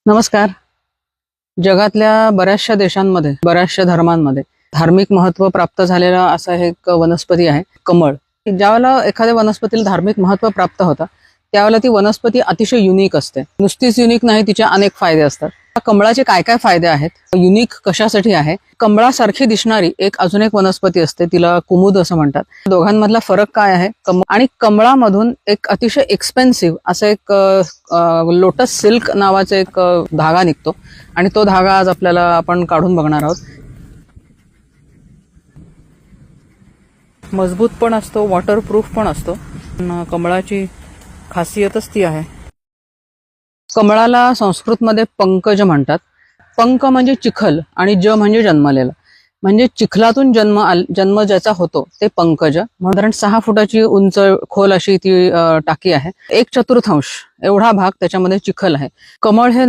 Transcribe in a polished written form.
नमस्कार. जगातल्या बऱ्याचशा देशांमध्ये बऱ्याचशा धर्मांमध्ये धार्मिक महत्व प्राप्त झालेलं असं हे एक वनस्पती आहे कमळ. ज्यावेळेला एखाद्या वनस्पतीला धार्मिक महत्व प्राप्त होतं त्यावेळेला ती वनस्पती अतिशय युनिक असते. नुसतीच युनिक नाही, तिचे अनेक फायदे असतात. कमळाचे काय काय फायदे आहेत, युनिक कशासाठी आहे? कमळासारखी दिसणारी एक अजून एक वनस्पती असते, तिला कुमुद असं म्हणतात. दोघांमधला फरक काय आहे? आणि कमळामधून एक अतिशय एक्सपेन्सिव्ह असं एक लोटस सिल्क नावाचा एक धागा निघतो आणि तो धागा आज आपल्याला आपण काढून बघणार आहोत. मजबूत पण असतो, वॉटरप्रूफ पण असतो. कमळाची खासियतच ती आहे. कमळाला संस्कृतमध्ये पंकज म्हणतात. पंक म्हणजे चिखल आणि ज म्हणजे जन्मलेलं, म्हणजे चिखलातून जन्म ज्याचा होतो ते पंकज. साधारण 6 फुटाची उंच खोल अशी ती टाकी आहे. 1/4 एवढा भाग त्याच्यामध्ये चिखल आहे. कमळ हे